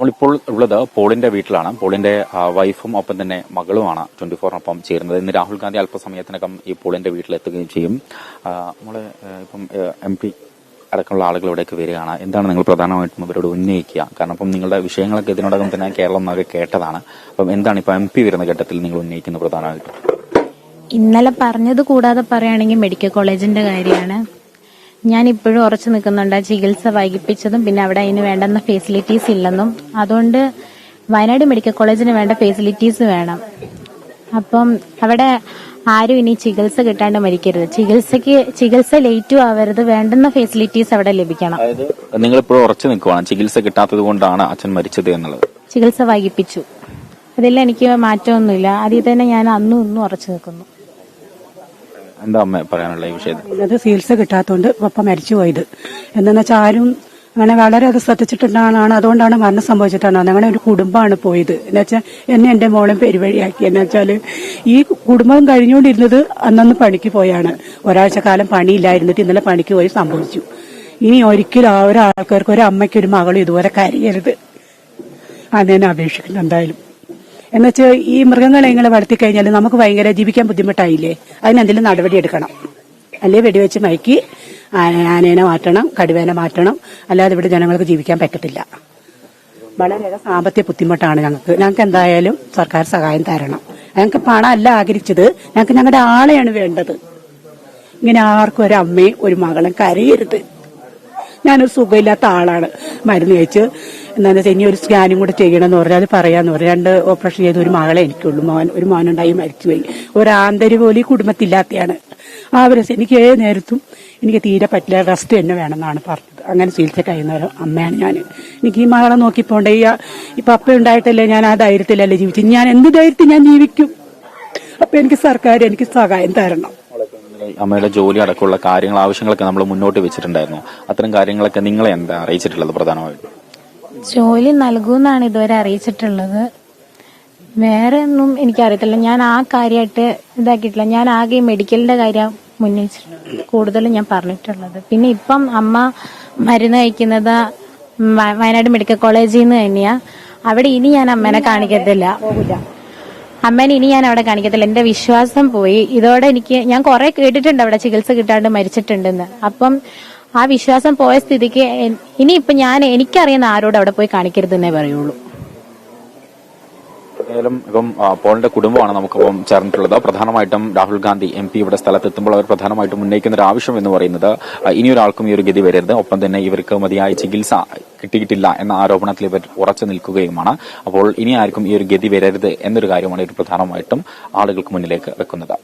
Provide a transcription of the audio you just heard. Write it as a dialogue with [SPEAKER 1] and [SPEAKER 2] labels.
[SPEAKER 1] നമ്മളിപ്പോൾ ഉള്ളത് പോളിന്റെ വീട്ടിലാണ്. പോളിന്റെ വൈഫും ഒപ്പം തന്നെ മകളുമാണ് 24-നൊപ്പം ചേരുന്നത്. ഇന്ന് രാഹുൽ ഗാന്ധി അല്പസമയത്തിനകം ഈ പോളിന്റെ വീട്ടിലെത്തുകയും ചെയ്യും. നമ്മള് ഇപ്പം MP അടക്കമുള്ള ആളുകൾ ഇവിടേക്ക് വരികയാണ്. എന്താണ് നിങ്ങൾ പ്രധാനമായിട്ടും അവരോട് ഉന്നയിക്കുക? കാരണം ഇപ്പം നിങ്ങളുടെ വിഷയങ്ങളൊക്കെ ഇതിനോടകം തന്നെ കേരളം ആകെ കേട്ടതാണ്. അപ്പം എന്താണ് ഇപ്പൊ MP വരുന്ന ഘട്ടത്തിൽ നിങ്ങൾ ഉന്നയിക്കുന്നത് പ്രധാനമായിട്ടും?
[SPEAKER 2] ഇന്നലെ പറഞ്ഞത് കൂടാതെ പറയുകയാണെങ്കിൽ മെഡിക്കൽ കോളേജിന്റെ കാര്യമാണ്. ഞാൻ ഇപ്പോഴും ഉറച്ചു നിൽക്കുന്നുണ്ട്. ചികിത്സ വൈകിപ്പിച്ചതും പിന്നെ അവിടെ അതിന് വേണ്ടുന്ന ഫെസിലിറ്റീസ് ഇല്ലെന്നും, അതുകൊണ്ട് വയനാട് മെഡിക്കൽ കോളേജിന് വേണ്ട ഫെസിലിറ്റീസ് വേണം. അപ്പം അവിടെ ആരും ഇനി ചികിത്സ കിട്ടാണ്ട് മരിക്കരുത്. ചികിത്സ ലേറ്റും ആവരുത്. വേണ്ടുന്ന ഫെസിലിറ്റീസ് അവിടെ ലഭിക്കണം.
[SPEAKER 1] അതായത് നിങ്ങളിപ്പോഴും ഉറച്ചു നിൽക്കുവാണ് ചികിത്സ കിട്ടാത്തത് കൊണ്ടാണ് അച്ഛൻ മരിച്ചത് എന്നുള്ളത്.
[SPEAKER 2] ചികിത്സ വൈകിപ്പിച്ചു. അതിൽ എനിക്ക് മാറ്റമൊന്നുമില്ല. അതിൽ തന്നെ ഞാൻ അന്നും ഇന്നും ഉറച്ചു നിൽക്കുന്നു.
[SPEAKER 1] എന്താ അമ്മ പറയാനുള്ള ഈ വിഷയത്തിൽ?
[SPEAKER 3] അത് ചികിത്സ കിട്ടാത്തതുകൊണ്ട് പപ്പ മരിച്ചുപോയത്. എന്താണെന്ന് വെച്ചാൽ ആരും അങ്ങനെ വളരെ അത് ശ്രദ്ധിച്ചിട്ടുണ്ടാണ്. അതുകൊണ്ടാണ് മരണം സംഭവിച്ചിട്ടാണ്. അങ്ങനെ ഒരു കുടുംബമാണ് പോയത്. എന്നുവെച്ചാൽ എന്റെ മോളും പെരുവഴിയാക്കി. എന്നുവെച്ചാൽ ഈ കുടുംബം കഴിഞ്ഞുകൊണ്ടിരുന്നത് അന്നന്ന് പണിക്ക് പോയാണ്. ഒരാഴ്ച കാലം പണിയില്ലായിരുന്നിട്ട് ഇന്നലെ പണിക്ക് പോയി സംഭവിച്ചു. ഇനി ഒരിക്കലും ആ ഒരാൾക്കാർക്ക് ഒരു അമ്മയ്ക്ക് ഒരു മകളും ഇതുപോലെ കരയരുത്. അതിനെ അപേക്ഷിക്കുന്നു എന്തായാലും. എന്നുവെച്ചാൽ ഈ മൃഗങ്ങളെ ഇങ്ങനെ വളർത്തിക്കഴിഞ്ഞാൽ നമുക്ക് ഭയങ്കര ജീവിക്കാൻ ബുദ്ധിമുട്ടായില്ലേ? അതിനെന്തെങ്കിലും നടപടി എടുക്കണം. അല്ലെ വെടിവെച്ച് മയക്കി ആനേനെ മാറ്റണം, കടുവേനെ മാറ്റണം. അല്ലാതെ ഇവിടെ ജനങ്ങൾക്ക് ജീവിക്കാൻ പറ്റത്തില്ല. വളരെയേറെ സാമ്പത്തിക ബുദ്ധിമുട്ടാണ് ഞങ്ങൾക്ക് എന്തായാലും സർക്കാർ സഹായം തരണം. ഞങ്ങൾക്ക് പണം അല്ല ആഗ്രഹിച്ചത്, ഞങ്ങൾക്ക് ഞങ്ങളുടെ ആളെയാണ് വേണ്ടത്. ഇങ്ങനെ ആർക്കും ഒരു അമ്മയും ഒരു മകളും കരയരുത്. ഞാനൊരു സുഖമില്ലാത്ത ആളാണ്. മരുന്ന് കഴിച്ച് എന്താണെന്ന് വെച്ചാൽ ഇനി ഒരു സ്കാനും കൂടെ ചെയ്യണമെന്ന് പറഞ്ഞാൽ അത് പറയാന്ന് പറഞ്ഞു. 2 ഓപ്പറേഷൻ ചെയ്ത് ഒരു മകളെ എനിക്കുള്ളൂ. ഒരു മോനുണ്ടായി മരിച്ചുപോയി. ഒരു ആന്തരി പോലും ഈ കുടുംബത്തില്ലാത്തയാണ്. എനിക്ക് ഏത് നേരത്തും എനിക്ക് തീരെ പറ്റില്ല, റെസ്റ്റ് തന്നെ വേണമെന്നാണ് പറഞ്ഞത്. അങ്ങനെ ചികിത്സ കഴിയുന്ന ഒരു അമ്മയാണ് ഞാൻ. എനിക്ക് ഈ മകളെ നോക്കിപ്പോണ്ടേ ഈ പപ്പ ഉണ്ടായിട്ടല്ലേ ഞാൻ ആ ധൈര്യത്തിലല്ലേ ജീവിച്ചു. ഞാൻ എന്ത് ധൈര്യത്തിൽ ഞാൻ ജീവിക്കും? അപ്പൊ എനിക്ക് സർക്കാർ എനിക്ക് സഹായം തരണം.
[SPEAKER 1] അമ്മയുടെ ജോലി അടക്കമുള്ള കാര്യങ്ങൾ ആവശ്യങ്ങളൊക്കെ നമ്മൾ മുന്നോട്ട് വെച്ചിട്ടുണ്ടായിരുന്നു. അത്തരം കാര്യങ്ങളൊക്കെ നിങ്ങളെ എന്താ അറിയിച്ചിട്ടുള്ളത് പ്രധാനമായിട്ടും?
[SPEAKER 2] ജോലി നൽകുമെന്നാണ് ഇതുവരെ അറിയിച്ചിട്ടുള്ളത്. വേറെ ഒന്നും എനിക്കറിയത്തില്ല. ഞാൻ ആ കാര്യമായിട്ട് ഇതാക്കിയിട്ടില്ല. ഞാൻ ആകെ മെഡിക്കലിന്റെ കാര്യം മുന്നയിച്ചിട്ടുണ്ട് കൂടുതലും ഞാൻ പറഞ്ഞിട്ടുള്ളത്. പിന്നെ ഇപ്പം അമ്മ മരുന്ന് കഴിക്കുന്നത് വയനാട് മെഡിക്കൽ കോളേജിൽ നിന്ന് തന്നെയാ. അവിടെ ഇനി ഞാൻ അമ്മേനെ കാണിക്കത്തില്ല. അമ്മേനെ ഇനി ഞാൻ അവിടെ കാണിക്കത്തില്ല. എന്റെ വിശ്വാസം പോയി. ഇതോടെ ഞാൻ കുറെ കേട്ടിട്ടുണ്ട് അവിടെ ചികിത്സ കിട്ടാണ്ട് മരിച്ചിട്ടുണ്ടെന്ന്. അപ്പം ആ വിശ്വാസം പോയ സ്ഥിതിക്ക് ഇനിയിപ്പൊ എനിക്കറിയുന്ന ആരോട് അവിടെ പോയി കാണിക്കരുതെന്നേ പറയുള്ളൂ.
[SPEAKER 1] ഏതായാലും ഇപ്പം പോളിന്റെ കുടുംബമാണ് നമുക്കിപ്പം ചേർന്നിട്ടുള്ളത്. പ്രധാനമായിട്ടും രാഹുൽ ഗാന്ധി MP ഇവിടെ സ്ഥലത്തെത്തുമ്പോൾ അവർ പ്രധാനമായിട്ടും ഉന്നയിക്കുന്ന ഒരു ആവശ്യം എന്ന് പറയുന്നത് ഇനിയൊരാൾക്കും ഈ ഒരു ഗതി വരരുത്. ഒപ്പം തന്നെ ഇവർക്ക് മതിയായ ചികിത്സ കിട്ടിയിട്ടില്ല എന്ന ആരോപണത്തിൽ ഇവർ ഉറച്ചു നിൽക്കുകയുമാണ്. അപ്പോൾ ഇനി ആർക്കും ഈ ഒരു ഗതി വരരുത് എന്നൊരു കാര്യമാണ് ഇവർ പ്രധാനമായിട്ടും ആളുകൾക്ക് മുന്നിലേക്ക് വെക്കുന്നത്.